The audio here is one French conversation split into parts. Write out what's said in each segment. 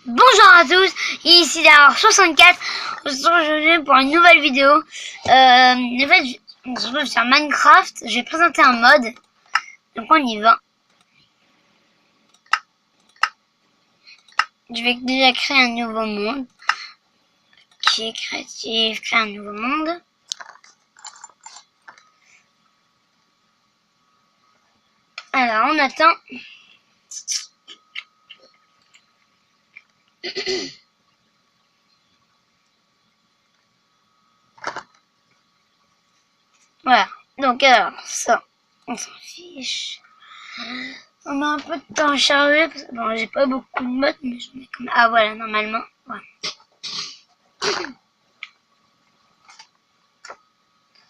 Bonjour à tous, ici d'abord 64, on se retrouve aujourd'hui pour une nouvelle vidéo. En fait, on se retrouve sur Minecraft, je vais présenter un mode, donc on y va. Je vais déjà créer un nouveau monde, qui est créatif, créer un nouveau monde. Alors on attend. Voilà, donc alors ça, on s'en fiche. On a un peu de temps à charger, parce que bon, j'ai pas beaucoup de modes, mais j'en ai comme... Ah voilà, normalement, voilà.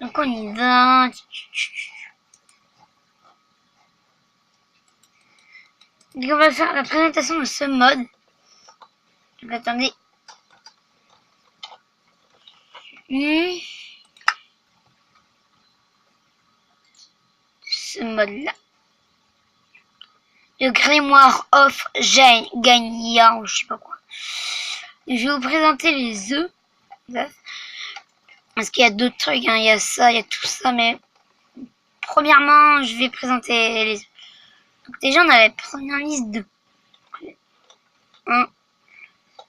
Donc on y va. Donc on va faire la présentation de ce mode. Donc attendez. Ce mode-là. Le grimoire of Gania, ou je sais pas quoi. Je vais vous présenter les œufs. Parce qu'il y a d'autres trucs, hein. Il y a ça, il y a tout ça, mais premièrement, je vais présenter les œufs. Donc déjà, on a la première liste de 1,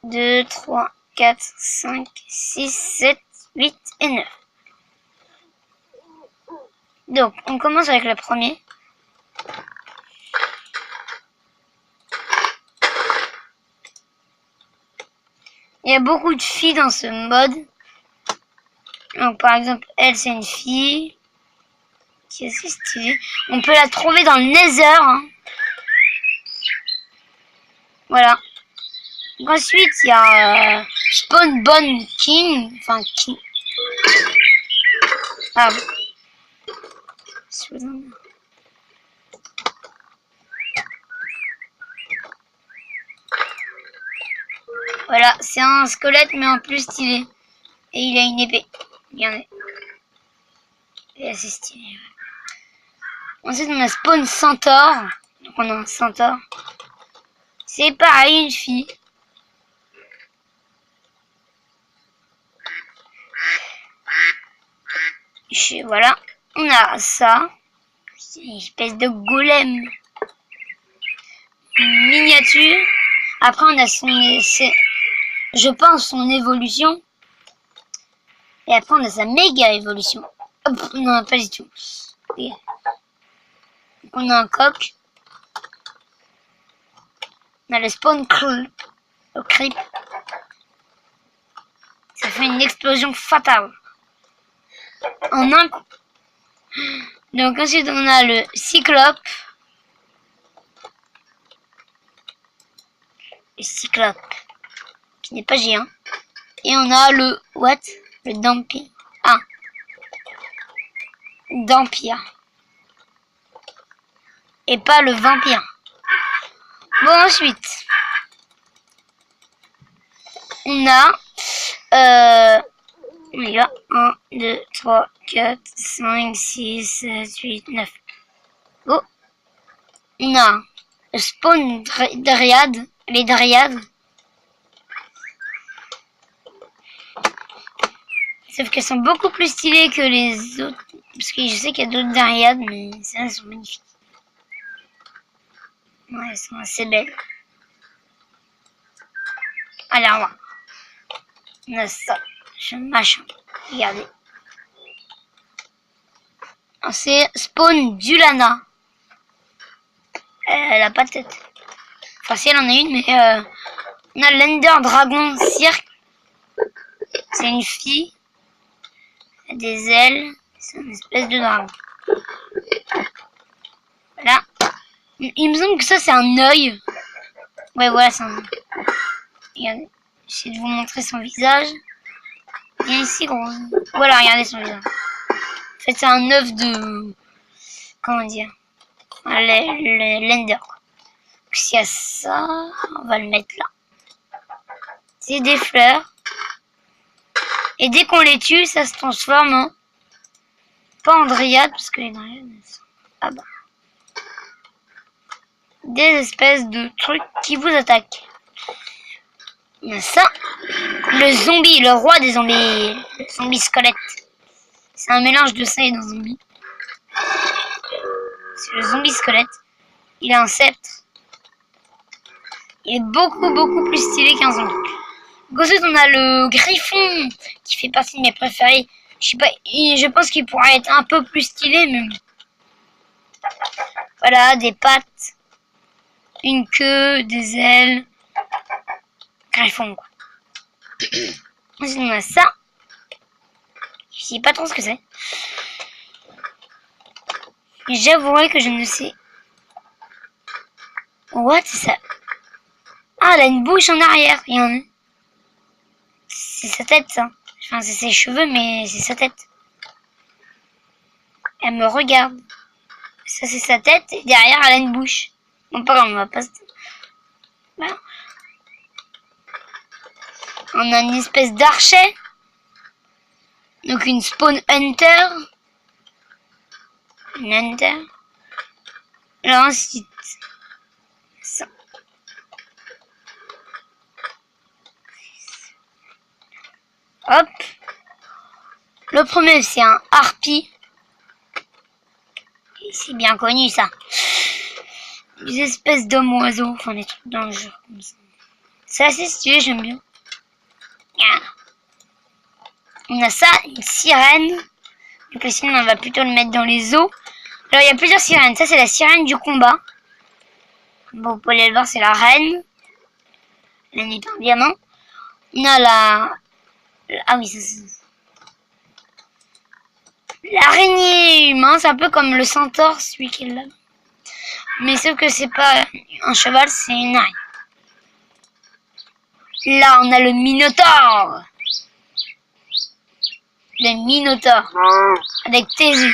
2, 3, 4, 5, 6, 7, 8 et 9. Donc, on commence avec le premier. Il y a beaucoup de filles dans ce mode. Donc, par exemple, elle, c'est une fille qui est assez stylée. On peut la trouver dans le Nether. Hein. Voilà. Donc, ensuite, il y a Spawnbone King. Enfin, King. Ah bon. Voilà, c'est un squelette, mais en plus stylé. Et il a une épée. Regardez. Il est assez stylé. Ensuite, on a Spawn Centaure. Donc, on a un centaure. C'est pareil, une fille. Voilà. On a ça. C'est une espèce de golem. Une miniature. Après, on a je pense son évolution. Et après, on a sa méga évolution. Hop, non, pas du tout. Et donc, on a un coq. On a le spawn creep. Ça fait une explosion fatale. En un coup. Donc ensuite, on a le cyclope. Le cyclope. Qui n'est pas géant. Et on a le... What? Le Dampir. Ah. Dampir. Et pas le vampire. Bon, ensuite. On a... on y va. 1, 2, 3, 4, 5, 6, 7, 8, 9. Oh. On a le spawn dryade. Les dryades. Sauf qu'elles sont beaucoup plus stylées que les autres. Parce que je sais qu'il y a d'autres dryades, mais celles-là sont magnifiques. Ouais, elles sont assez belles. Alors, on a ça. Machin. Regardez. C'est spawn Dulana. Elle a pas de tête. Enfin, si elle en a une, mais on a l'Ender Dragon Cirque. C'est une fille. Elle a des ailes. C'est une espèce de dragon. Voilà. Il me semble que ça, c'est un œil. Ouais, voilà, c'est un œil. Regardez. J'essaie de vous montrer son visage. Il est ici, gros. Voilà, regardez son visage. En fait, c'est un œuf de... Comment dire? L'Ender. S'il y a ça, on va le mettre là. C'est des fleurs. Et dès qu'on les tue, ça se transforme en... Pas en dryade, parce que les dryades... Ah bah. Des espèces de trucs qui vous attaquent. On a ça. Le zombie, le roi des zombies. Le zombie squelette. C'est un mélange de ça et d'un zombie. C'est le zombie squelette. Il a un sceptre. Il est beaucoup plus stylé qu'un zombie. Ensuite, on a le griffon qui fait partie de mes préférés. Je sais pas, je pense qu'il pourrait être un peu plus stylé, mais voilà, des pattes, une queue, des ailes, griffon quoi. Ensuite, on a ça. Je sais pas trop ce que c'est. J'avouerai que je ne sais. What, c'est ça? Ah, elle a une bouche en arrière. C'est sa tête, ça. Enfin, c'est ses cheveux, mais c'est sa tête. Elle me regarde. Ça, c'est sa tête. Et derrière, elle a une bouche. Bon, pas grave, on va pas... Voilà. On a une espèce d'archet. Donc, une spawn hunter. Une hunter. Là, ensuite... Ça. Hop. Le premier, c'est un harpie. C'est bien connu, ça. Des espèces d'hommes-oiseaux. Enfin, des trucs dans le jeu, comme ça. C'est assez stylé, j'aime bien. On a ça, une sirène. Donc, la sirène, on va plutôt le mettre dans les eaux. Alors, il y a plusieurs sirènes. Ça, c'est la sirène du combat. Bon, vous pouvez le voir, c'est la reine. La nuit en diamant. On a la... Ah oui, ça c'est... L'araignée humain, c'est un peu comme le centaure, celui qui est là. Mais sauf que c'est pas un cheval, c'est une araignée. Là, on a le minotaure. Le minotaure. Avec Tézu.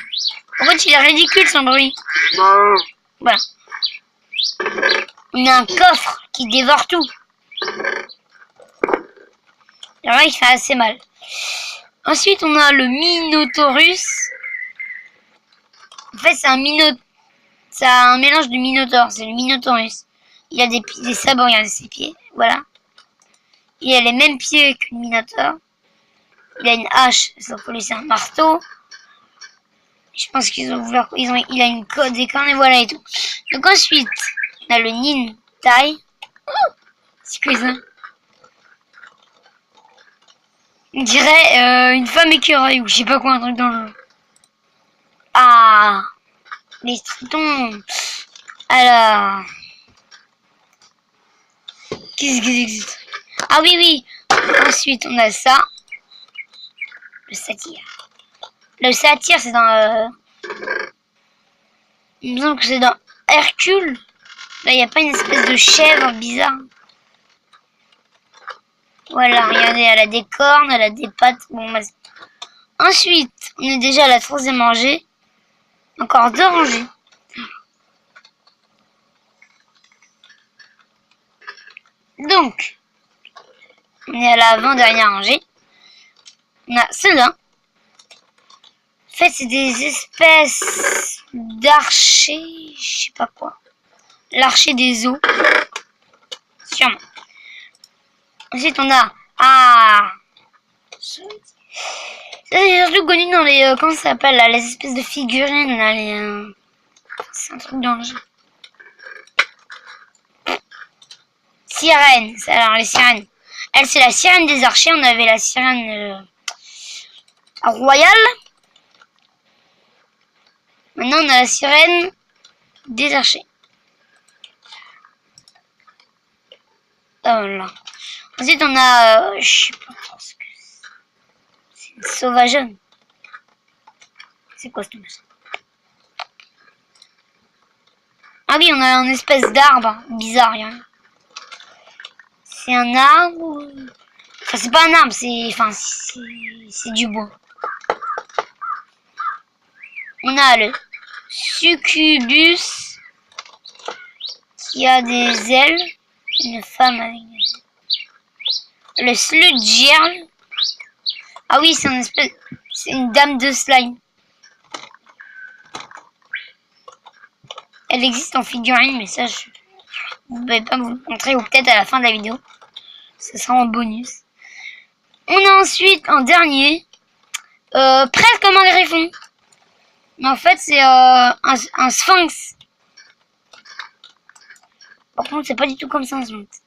En fait, il est ridicule son bruit. Voilà. On a un coffre qui dévore tout. Alors, il fait assez mal. Ensuite, on a le Minotaurus. En fait, c'est un mélange de Minotaure. C'est le Minotaurus. Il a des sabots, regardez ses pieds. Voilà. Il a les mêmes pieds que le Minotaure. Il a une hache, sauf que lui, c'est un marteau. Je pense qu'ils ont voulu... il a une code, des cornes, et voilà et tout. Donc ensuite, on a le Nintai. C'est quoi ça? On dirait une femme écureuil ou je sais pas quoi, un truc dans le... Ah, les tritons. Alors... Qu'est-ce que c'est que ça? Ah oui, oui. Ensuite, on a ça. Le satyre. Le satyre, c'est dans... Il me semble que c'est dans Hercule. Là, il n'y a pas une espèce de chèvre bizarre. Voilà, regardez, elle a des cornes, elle a des pattes. Bon, bah... Ensuite, on est déjà à la troisième rangée. Encore 2 rangées. Donc, on est à la avant-dernière rangée. On a ceux-là. En fait, c'est des espèces d'archers, je sais pas quoi. L'archer des eaux. Sûrement. Ensuite, on a... Ah, c'est surtout connu dans les... comment ça s'appelle là? Les espèces de figurines, là, les... C'est un truc dans le jeu. Sirène. Alors, les sirènes. Elle, c'est la sirène des archers. On avait la sirène royale. Maintenant, on a la sirène des archers. Oh là. Ensuite, on a... je sais pas trop ce que c'est. C'est une sauvageonne. C'est quoi ce machin? Ah oui, on a une espèce d'arbre bizarre. Hein. C'est un arbre. Enfin, c'est pas un arbre, c'est... Enfin, c'est du bois. On a le succubus qui a des ailes. Une femme avec des ailes. Le sludge. Ah oui, c'est une espèce... C'est une dame de slime. Elle existe en figurine, mais ça, je ne vais pas vous montrer, ou peut-être à la fin de la vidéo. Ce sera en bonus. On a ensuite en dernier, presque comme un griffon. Mais en fait, c'est un sphinx. Par contre, c'est pas du tout comme ça un sphinx.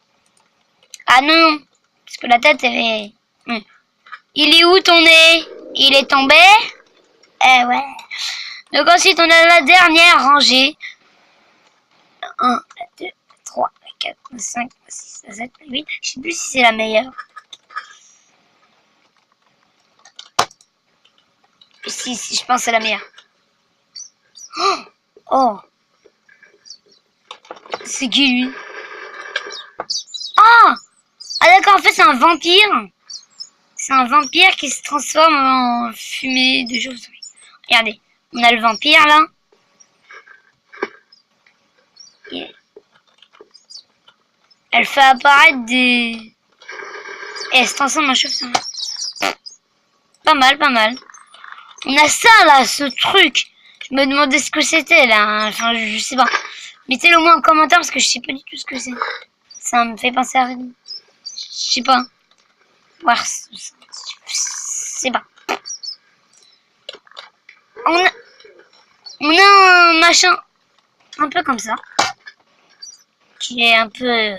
Ah non, parce que la tête, elle est... Il est où ton nez? Il est tombé? Eh ouais. Donc ensuite, on a la dernière rangée. 1, 2, 3, 4, 5, 6, 7, 8. Je sais plus si c'est la meilleure. Si, je pense que c'est la meilleure. Oh. C'est qui lui? Ah d'accord, en fait c'est un vampire. C'est un vampire qui se transforme en fumée de chauve-souris. Regardez, on a le vampire là. Elle fait apparaître des... Et elle se transforme en chauve-souris. Pas mal, pas mal. On a ça là, ce truc. Je me demandais ce que c'était là. Enfin, je sais pas. Mettez-le moi en commentaire parce que je sais pas du tout ce que c'est. Ça me fait penser à... Je sais pas. Ouais, je sais pas. On a un machin un peu comme ça. Qui est un peu...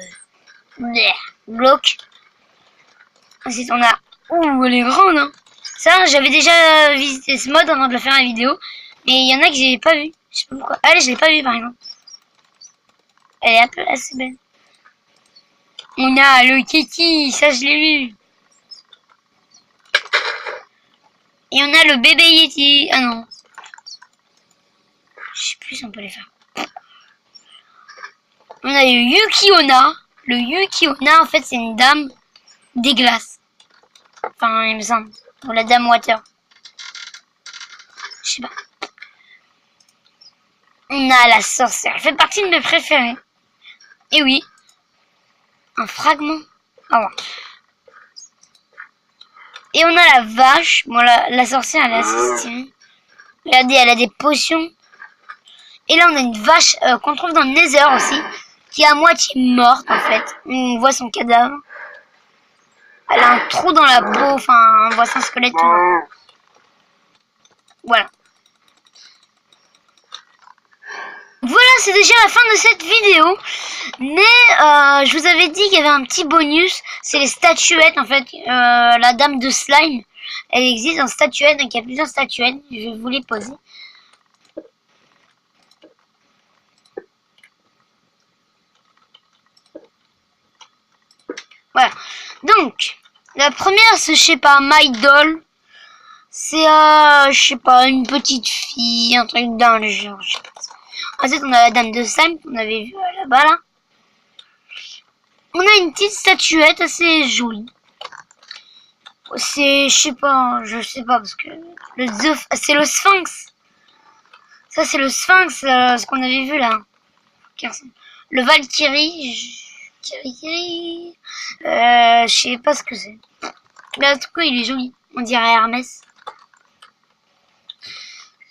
glauque. Ensuite on a... Ouh, elle est grande hein. Ça, j'avais déjà visité ce mode avant de le faire en vidéo. Mais il y en a que j'ai pas vu. Je sais pas pourquoi. Elle, je l'ai pas vu par exemple. Elle est un peu assez belle. On a le Kiki, ça je l'ai vu. Et on a le bébé Yeti. Ah non. Je sais plus si on peut les faire. On a le Yuki-onna. Le Yuki-onna, en fait, c'est une dame des glaces. Enfin, il me semble. Ou la dame water. Je sais pas. On a la sorcière. Elle fait partie de mes préférés. Et oui. Un fragment. Ah ouais. Et on a la vache. Bon, la sorcière, elle est assez stylée. Regardez, elle a des potions. Et là, on a une vache qu'on trouve dans le Nether aussi. Qui est à moitié morte, en fait. On voit son cadavre. Elle a un trou dans la peau. Enfin, on voit son squelette. Voilà. Voilà, c'est déjà la fin de cette vidéo. Mais je vous avais dit qu'il y avait un petit bonus. C'est les statuettes, en fait. La dame de slime, elle existe en statuette. Donc il y a plusieurs statuettes. Je vais vous les poser. Voilà. Donc, la première, c'est, je sais pas, My Doll. C'est, je sais pas, une petite fille, un truc dans le genre, je sais pas. Ensuite, on a la dame de slime qu'on avait vue là-bas, là. On a une petite statuette assez jolie. C'est, je sais pas, parce que c'est le sphinx. Ça, c'est le sphinx, ce qu'on avait vu là. Le Valkyrie, je sais pas ce que c'est. Mais en tout cas, il est joli. On dirait Hermès.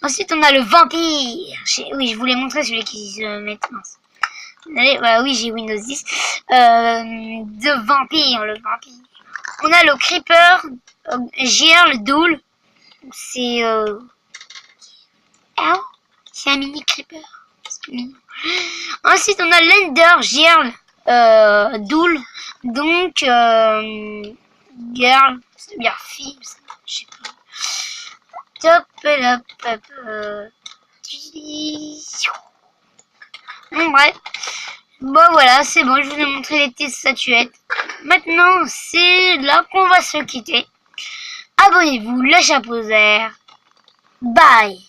Ensuite, on a le vampire. Oui, je voulais montrer celui qui se met mince. Allez, bah oui, j'ai Windows 10. De vampire, le vampire. On a le creeper, JR, le Doul. C'est c'est un mini creeper. Ensuite, on a l'Ender, JR, Doul. Donc, girl, c'est-à-dire fille, je sais pas. Top, bon, bref. Bon voilà, c'est bon, je vous ai montré les petites statuettes. Maintenant, c'est là qu'on va se quitter. Abonnez-vous, le chapeau vert. Bye.